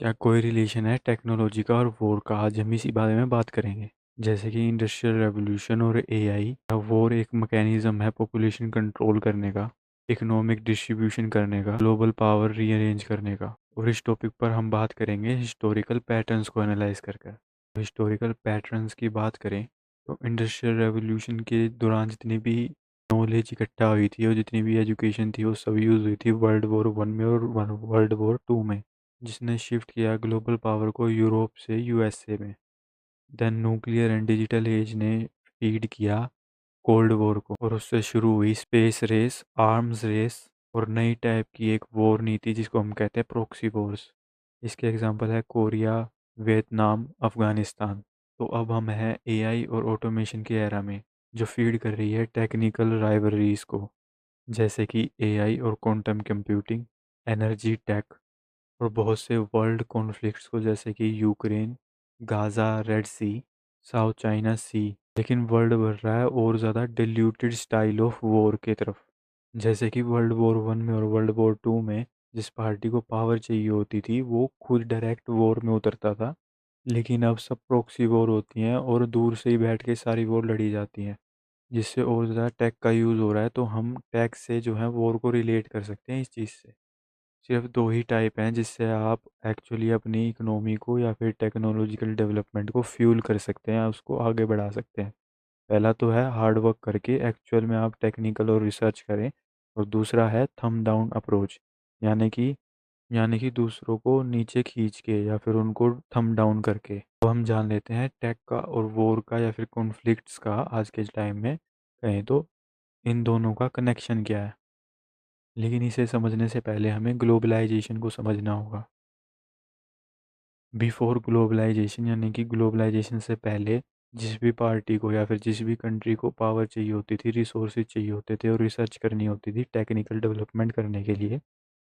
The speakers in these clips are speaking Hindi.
क्या कोई रिलेशन है टेक्नोलॉजी का और वॉर का? आज हम इसी बारे में बात करेंगे। जैसे कि इंडस्ट्रियल रेवोल्यूशन और एआई का वॉर एक मैकेनिज्म है पॉपुलेशन कंट्रोल करने का, इकोनॉमिक डिस्ट्रीब्यूशन करने का, ग्लोबल पावर रीअरेंज करने का। और इस टॉपिक पर हम बात करेंगे हिस्टोरिकल पैटर्न्स को एनालाइज कर हिस्टोरिकल पैटर्न्स की बात करें तो इंडस्ट्रियल रेवोल्यूशन के दौरान जितनी भी नॉलेज इकट्ठा हुई थी और जितनी भी एजुकेशन थी वो सब यूज़ हुई थी वर्ल्ड वॉर 1 में और वर्ल्ड वॉर 2 में, जिसने शिफ्ट किया ग्लोबल पावर को यूरोप से यूएसए में। Then nuclear and digital age ने फीड किया कोल्ड वॉर को और उससे शुरू हुई स्पेस रेस, आर्म्स रेस और नई टाइप की एक वॉर नीति जिसको हम कहते हैं प्रॉक्सी वॉर्स। इसके एग्जांपल है कोरिया, वियतनाम, अफगानिस्तान। तो अब हम हैं एआई और ऑटोमेशन की एरा में जो फीड कर रही है टेक्निकल राइवलरीज को, जैसे कि एआई और क्वांटम कंप्यूटिंग, एनर्जी टेक और बहुत से वर्ल्ड कॉन्फ्लिक्ट्स को, जैसे कि यूक्रेन, गाज़ा, रेड सी, साउथ चाइना सी। लेकिन वर्ल्ड बढ़ रहा है और ज़्यादा डिल्यूटेड स्टाइल ऑफ वॉर की तरफ। जैसे कि वर्ल्ड वॉर 1 में और वर्ल्ड वॉर 2 में जिस पार्टी को पावर चाहिए होती थी वो खुद डायरेक्ट वॉर में उतरता था, लेकिन अब सब प्रॉक्सी वॉर होती हैं और दूर से ही बैठ के सारी वॉर लड़ी जाती हैं, जिससे और ज़्यादा टेक का यूज़ हो रहा है। तो हम टेक से जो है वॉर को रिलेट कर सकते हैं इस चीज़ से। सिर्फ दो ही टाइप हैं जिससे आप एक्चुअली अपनी इकोनॉमी को या फिर टेक्नोलॉजिकल डेवलपमेंट को फ्यूल कर सकते हैं, उसको आगे बढ़ा सकते हैं। पहला तो है हार्ड वर्क करके एक्चुअल में आप टेक्निकल और रिसर्च करें, और दूसरा है थम डाउन अप्रोच, यानी कि दूसरों को नीचे खींच के या फिर उनको थम डाउन करके। तो हम जान लेते हैं टेक का और वॉर का या फिर कॉन्फ्लिक्ट्स का आज के टाइम में कहें तो इन दोनों का कनेक्शन क्या है। लेकिन इसे समझने से पहले हमें ग्लोबलाइजेशन को समझना होगा। बिफोर ग्लोबलाइजेशन यानी कि ग्लोबलाइजेशन से पहले जिस भी पार्टी को या फिर जिस भी कंट्री को पावर चाहिए होती थी, रिसोर्सेज चाहिए होते थे और रिसर्च करनी होती थी टेक्निकल डेवलपमेंट करने के लिए,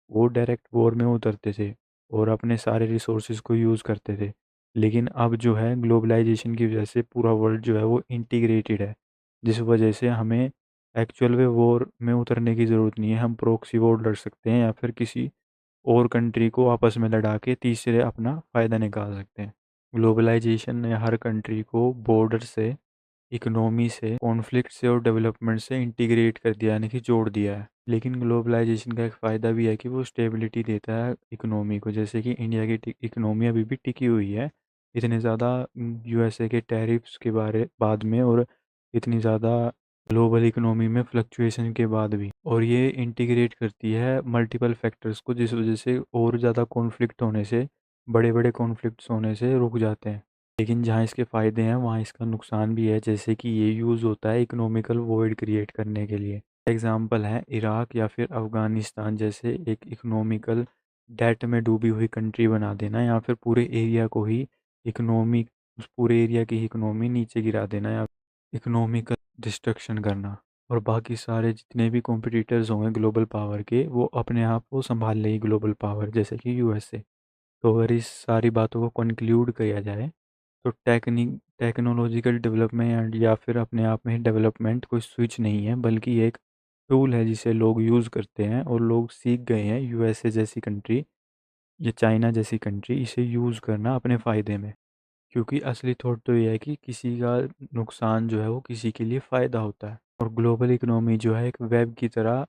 वो डायरेक्ट वॉर में उतरते थे और अपने सारे रिसोर्सेज को यूज़ करते थे। लेकिन अब जो है ग्लोबलाइजेशन की वजह से पूरा वर्ल्ड जो है वो इंटीग्रेटेड है, जिस वजह से हमें एक्चुअल में वॉर में उतरने की ज़रूरत नहीं है। हम प्रॉक्सी वॉर लड़ सकते हैं या फिर किसी और कंट्री को आपस में लड़ा के तीसरे अपना फ़ायदा निकाल सकते हैं। ग्लोबलाइजेशन ने हर कंट्री को बॉर्डर से, इकोनॉमी से, कॉन्फ्लिक्ट से और डेवलपमेंट से इंटीग्रेट कर दिया, यानी कि जोड़ दिया है। लेकिन ग्लोबलाइजेशन का एक फ़ायदा भी है कि वो स्टेबिलिटी देता है इकोनॉमी को, जैसे कि इंडिया की इकोनॉमी अभी भी टिकी हुई है इतने ज़्यादा यूएसए के टैरिफ्स के बारे बाद में, और इतनी ज़्यादा ग्लोबल इकोनॉमी में फ्लक्चुएशन के बाद भी। और ये इंटीग्रेट करती है मल्टीपल फैक्टर्स को, जिस वजह से और ज़्यादा कॉन्फ्लिक्ट होने से, बड़े बड़े कॉन्फ्लिक्ट्स होने से रुक जाते हैं। लेकिन जहाँ इसके फ़ायदे हैं वहाँ इसका नुकसान भी है, जैसे कि ये यूज़ होता है इकोनॉमिकल वॉइड क्रिएट करने के लिए। एग्जाम्पल है इराक या फिर अफ़गानिस्तान जैसे एक इकोनॉमिकल डेट में डूबी हुई कंट्री बना देना, या फिर पूरे एरिया को ही इकोनॉमी उस पूरे एरिया की इकोनॉमी नीचे गिरा देना, या इकोनॉमिकल डिस्ट्रक्शन करना। और बाकी सारे जितने भी कॉम्पिटिटर्स होंगे ग्लोबल पावर के, वो अपने आप को संभाल लेगी ग्लोबल पावर, जैसे कि यूएसए। तो अगर इस सारी बातों को कंक्लूड किया जाए तो टेक्नोलॉजिकल डेवलपमेंट या फिर अपने आप में डेवलपमेंट कोई स्विच नहीं है, बल्कि एक टूल है जिसे लोग यूज़ करते हैं और लोग सीख गए हैं, यूएसए जैसी कंट्री या चाइना जैसी कंट्री, इसे यूज़ करना अपने फ़ायदे में। क्योंकि असली थॉट तो ये है कि किसी का नुकसान जो है वो किसी के लिए फ़ायदा होता है, और ग्लोबल इकोनॉमी जो है एक वेब की तरह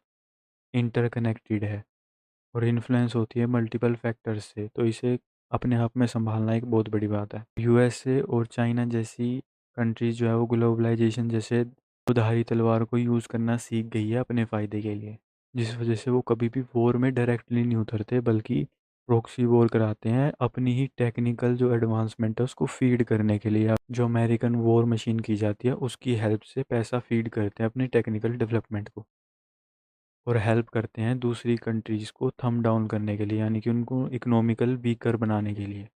इंटरकनेक्टेड है और इन्फ्लुएंस होती है मल्टीपल फैक्टर्स से, तो इसे अपने आप में संभालना एक बहुत बड़ी बात है। यूएसए और चाइना जैसी कंट्रीज जो है वो ग्लोबलाइजेशन जैसे दुधारी तलवार को यूज़ करना सीख गई है अपने फ़ायदे के लिए, जिस वजह से वो कभी भी वॉर में डायरेक्टली नहीं उतरते, बल्कि प्रॉक्सी वॉर कराते हैं अपनी ही टेक्निकल जो एडवांसमेंट है उसको फीड करने के लिए। जो अमेरिकन वॉर मशीन की जाती है उसकी हेल्प से पैसा फीड करते हैं अपनी टेक्निकल डेवलपमेंट को, और हेल्प करते हैं दूसरी कंट्रीज़ को थम डाउन करने के लिए, यानी कि उनको इकोनॉमिकल वीकर बनाने के लिए।